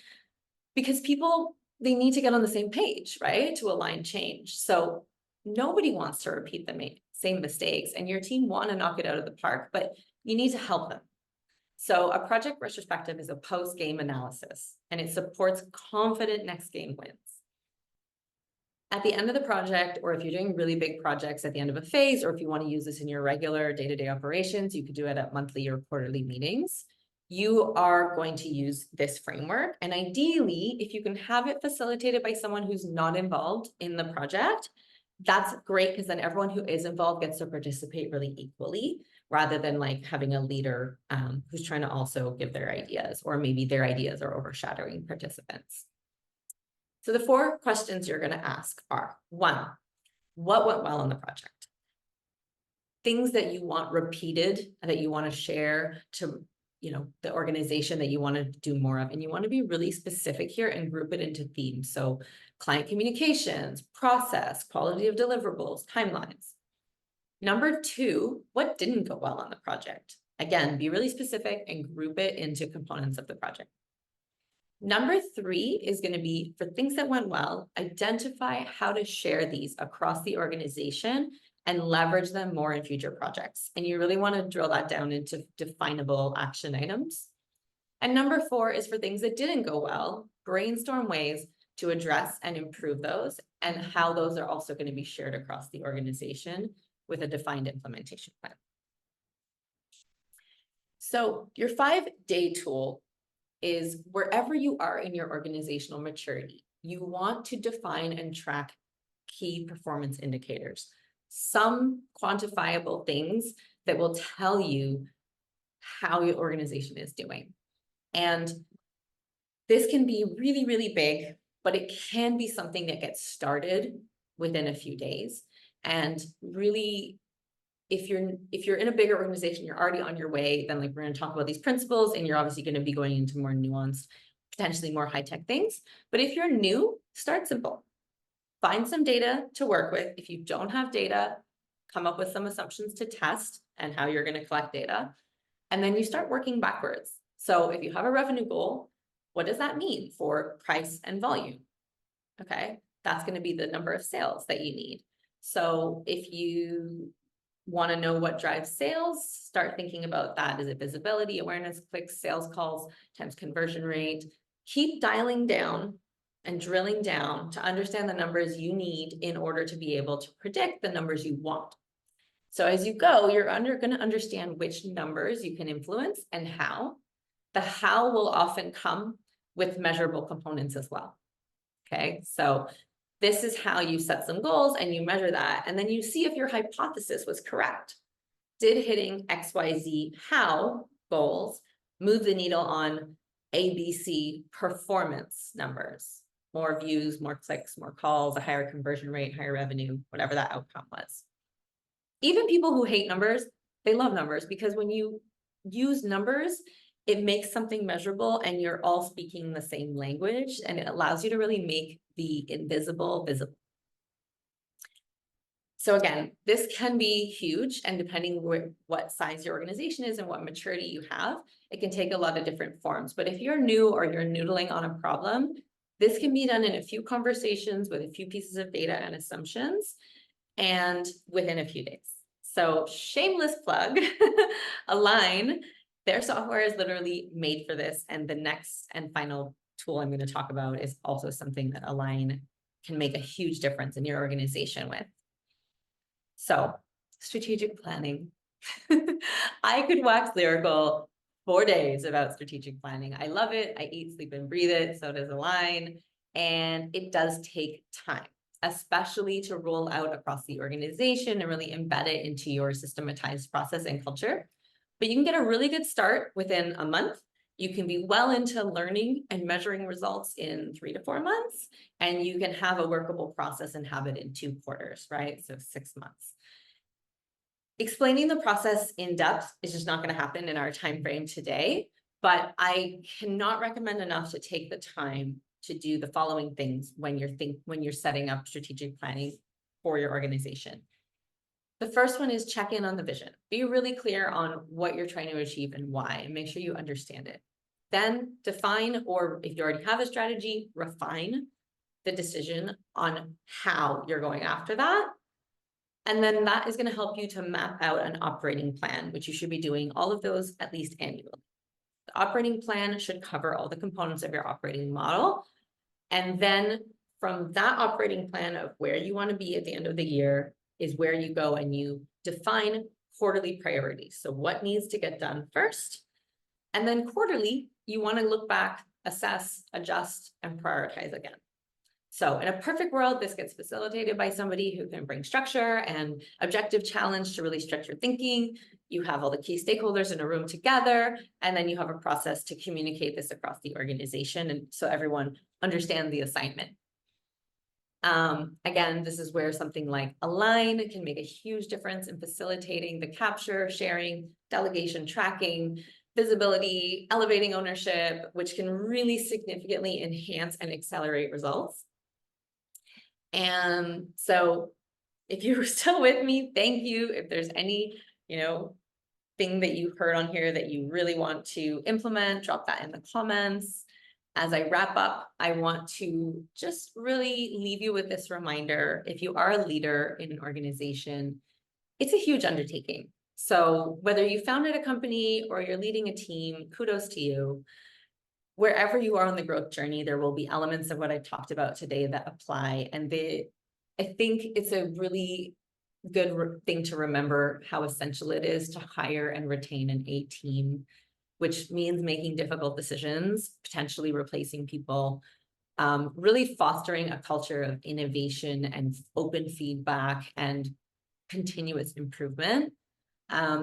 because people, they need to get on the same page, right? To align change. So nobody wants to repeat the same mistakes, and your team want to knock it out of the park, but you need to help them. So a project retrospective is a post-game analysis, and it supports confident next game wins. At the end of the project, or if you're doing really big projects at the end of a phase, or if you want to use this in your regular day-to-day operations, you could do it at monthly or quarterly meetings. You are going to use this framework. And ideally, if you can have it facilitated by someone who's not involved in the project, that's great, because then everyone who is involved gets to participate really equally, rather than like having a leader who's trying to also give their ideas, or maybe their ideas are overshadowing participants. So the 4 questions you're going to ask are: 1, what went well on the project? Things that you want repeated and that you want to share to, the organization that you want to do more of. And you want to be really specific here and group it into themes. So client communications, process, quality of deliverables, timelines. Number 2, what didn't go well on the project? Again, be really specific and group it into components of the project. Number 3 is going to be, for things that went well, identify how to share these across the organization and leverage them more in future projects. And you really want to drill that down into definable action items. And number 4 is for things that didn't go well, brainstorm ways to address and improve those, and how those are also going to be shared across the organization with a defined implementation plan. So your 5-day tool is wherever you are in your organizational maturity, you want to define and track key performance indicators, some quantifiable things that will tell you how your organization is doing. And this can be really, really big, but it can be something that gets started within a few days. And really, if you're in a bigger organization, you're already on your way, then like we're going to talk about these principles, and you're obviously going to be going into more nuanced, potentially more high-tech things. But if you're new, start simple. Find some data to work with. If you don't have data, come up with some assumptions to test and how you're going to collect data. And then you start working backwards. So if you have a revenue goal, what does that mean for price and volume? Okay, that's going to be the number of sales that you need. So if you want to know what drives sales, start thinking about that. Is it visibility, awareness, clicks, sales calls, times conversion rate? Keep dialing down and drilling down to understand the numbers you need in order to be able to predict the numbers you want. So as you go, you're going to understand which numbers you can influence and how. The how will often come with measurable components as well. Okay, so this is how you set some goals and you measure that, and then you see if your hypothesis was correct. Did hitting XYZ how goals move the needle on ABC performance numbers? More views, more clicks, more calls, a higher conversion rate, higher revenue, whatever that outcome was. Even people who hate numbers, they love numbers, because when you use numbers, it makes something measurable and you're all speaking the same language, and it allows you to really make the invisible visible. So again, this can be huge, and depending what size your organization is and what maturity you have, it can take a lot of different forms. But if you're new or you're noodling on a problem, this can be done in a few conversations with a few pieces of data and assumptions, and within a few days. So shameless plug, Align. Their software is literally made for this. And the next and final tool I'm going to talk about is also something that Align can make a huge difference in your organization with. So strategic planning. I could wax lyrical 4 days about strategic planning. I love it. I eat, sleep, and breathe it. So does Align. And it does take time, especially to roll out across the organization and really embed it into your systematized process and culture. But you can get a really good start within a month. You can be well into learning and measuring results in 3 to 4 months, and you can have a workable process and have it in 2 quarters, right? So 6 months. Explaining the process in depth is just not going to happen in our time frame today, but I cannot recommend enough to take the time to do the following things when you're setting up strategic planning for your organization. The first one is check in on the vision. Be really clear on what you're trying to achieve and why, and make sure you understand it. Then define, or if you already have a strategy, refine the decision on how you're going after that. And then that is going to help you to map out an operating plan, which you should be doing all of those at least annually. The operating plan should cover all the components of your operating model. And then from that operating plan of where you want to be at the end of the year is where you go and you define quarterly priorities. So what needs to get done first? And then quarterly, you want to look back, assess, adjust, and prioritize again. So in a perfect world, this gets facilitated by somebody who can bring structure and objective challenge to really stretch your thinking. You have all the key stakeholders in a room together, and then you have a process to communicate this across the organization, and so everyone understands the assignment. Again, this is where something like Align can make a huge difference in facilitating the capture, sharing, delegation, tracking, visibility, elevating ownership, which can really significantly enhance and accelerate results. And so if you're still with me, thank you. If there's any, thing that you heard on here that you really want to implement, drop that in the comments. As I wrap up, I want to just really leave you with this reminder. If you are a leader in an organization, it's a huge undertaking. So whether you founded a company or you're leading a team, kudos to you. Wherever you are on the growth journey, there will be elements of what I talked about today that apply. And I think it's a really good thing to remember how essential it is to hire and retain an A team, which means making difficult decisions, potentially replacing people, really fostering a culture of innovation and open feedback and continuous improvement.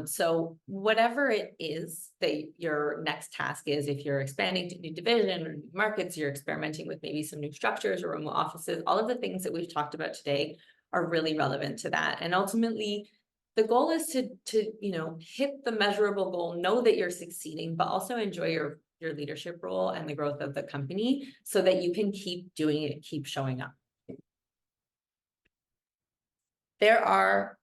So whatever it is that your next task is, if you're expanding to new division or new markets, you're experimenting with maybe some new structures or remote offices, all of the things that we've talked about today are really relevant to that. And ultimately, the goal is to hit the measurable goal, know that you're succeeding, but also enjoy your leadership role and the growth of the company so that you can keep doing it, keep showing up. There are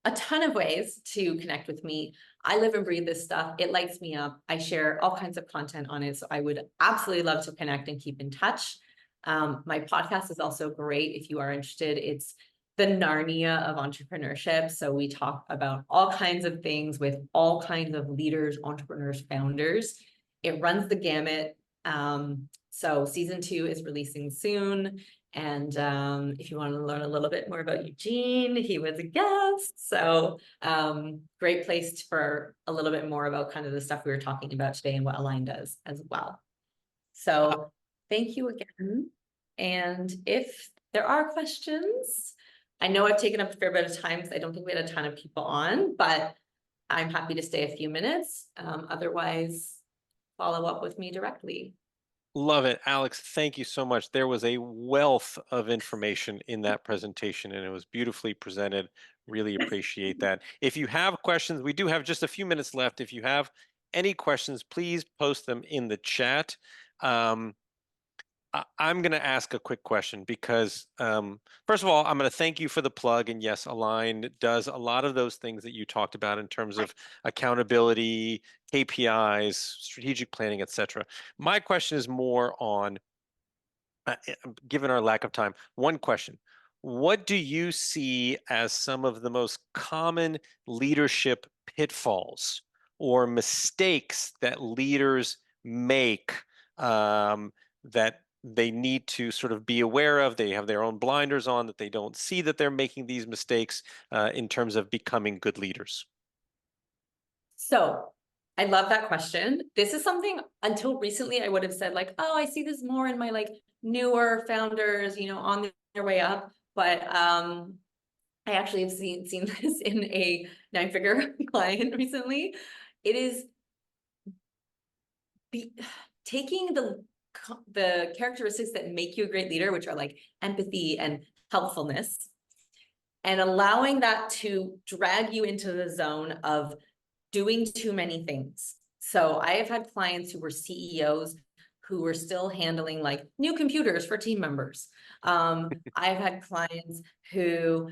a ton of ways to connect with me. I live and breathe this stuff. It lights me up. I share all kinds of content on it. So I would absolutely love to connect and keep in touch. My podcast is also great if you are interested. It's the Narnia of entrepreneurship. So we talk about all kinds of things with all kinds of leaders, entrepreneurs, founders. It runs the gamut. So season 2 is releasing soon. And if you want to learn a little bit more about Eugene, he was a guest. So great place for a little bit more about kind of the stuff we were talking about today and what Align does as well. So thank you again. And if there are questions, I know I've taken up a fair bit of time because I don't think we had a ton of people on, but I'm happy to stay a few minutes. Otherwise, follow up with me directly. Love it, Alex. Thank you so much. There was a wealth of information in that presentation, and it was beautifully presented. Really appreciate that. If you have questions, we do have just a few minutes left. If you have any questions, please post them in the chat. I'm going to ask a quick question because, first of all, I'm going to thank you for the plug. And yes, Align does a lot of those things that you talked about in terms of accountability, KPIs, strategic planning, etc. My question is more on, given our lack of time, one question. What do you see as some of the most common leadership pitfalls or mistakes that leaders make that they need to sort of be aware of? They have their own blinders on, that they don't see that they're making these mistakes in terms of becoming good leaders. So I love that question. This is something until recently I would have said like, oh, I see this more in my like newer founders, on their way up. But I actually have seen this in a 9-figure client recently. It is be taking the characteristics that make you a great leader, which are like empathy and helpfulness, and allowing that to drag you into the zone of doing too many things. So I have had clients who were CEOs who were still handling like new computers for team members. I've had clients who,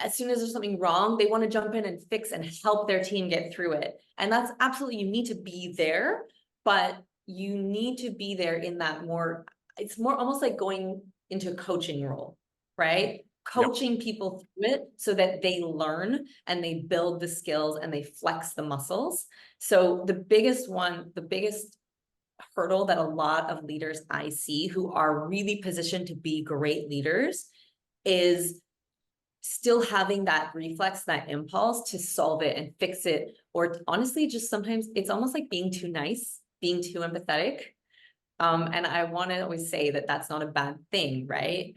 as soon as there's something wrong, they want to jump in and fix and help their team get through it. And that's absolutely, you need to be there, but you need to be there in that more, it's more almost like going into a coaching role, right? Yep. Coaching people through it so that they learn and they build the skills and they flex the muscles. So the biggest hurdle that a lot of leaders I see who are really positioned to be great leaders is still having that reflex, that impulse to solve it and fix it. Or honestly, just sometimes it's almost like being too nice, being too empathetic. And I want to always say that that's not a bad thing, right?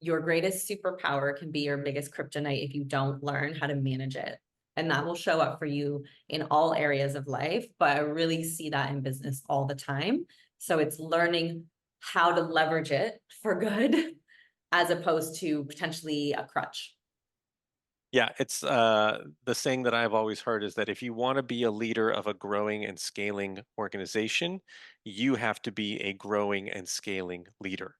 Your greatest superpower can be your biggest kryptonite if you don't learn how to manage it. And that will show up for you in all areas of life. But I really see that in business all the time. So it's learning how to leverage it for good as opposed to potentially a crutch. Yeah, it's the saying that I've always heard is that if you want to be a leader of a growing and scaling organization, you have to be a growing and scaling leader,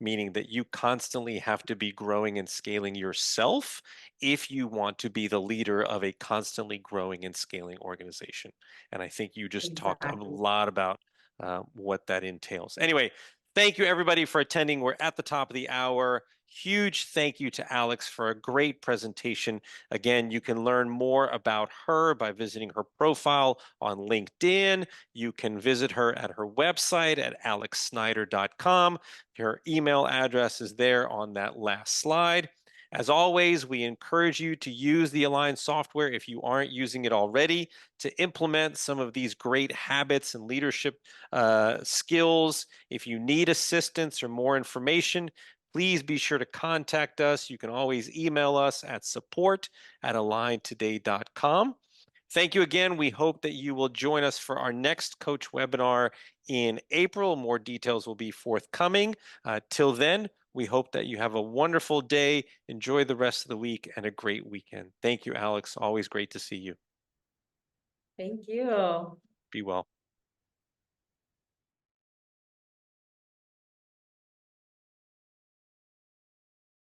meaning that you constantly have to be growing and scaling yourself if you want to be the leader of a constantly growing and scaling organization. And I think you just talked a Exactly. lot about what that entails. Anyway, thank you everybody for attending. We're at the top of the hour. Huge thank you to Alex for a great presentation. Again, you can learn more about her by visiting her profile on LinkedIn. You can visit her at her website at alexsnider.com. Her email address is there on that last slide. As always, we encourage you to use the Align software if you aren't using it already to implement some of these great habits and leadership skills. If you need assistance or more information, please be sure to contact us. You can always email us at support@aligntoday.com. Thank you again. We hope that you will join us for our next coach webinar in April. More details will be forthcoming. Till then, we hope that you have a wonderful day. Enjoy the rest of the week and a great weekend. Thank you, Alex. Always great to see you. Thank you. Be well.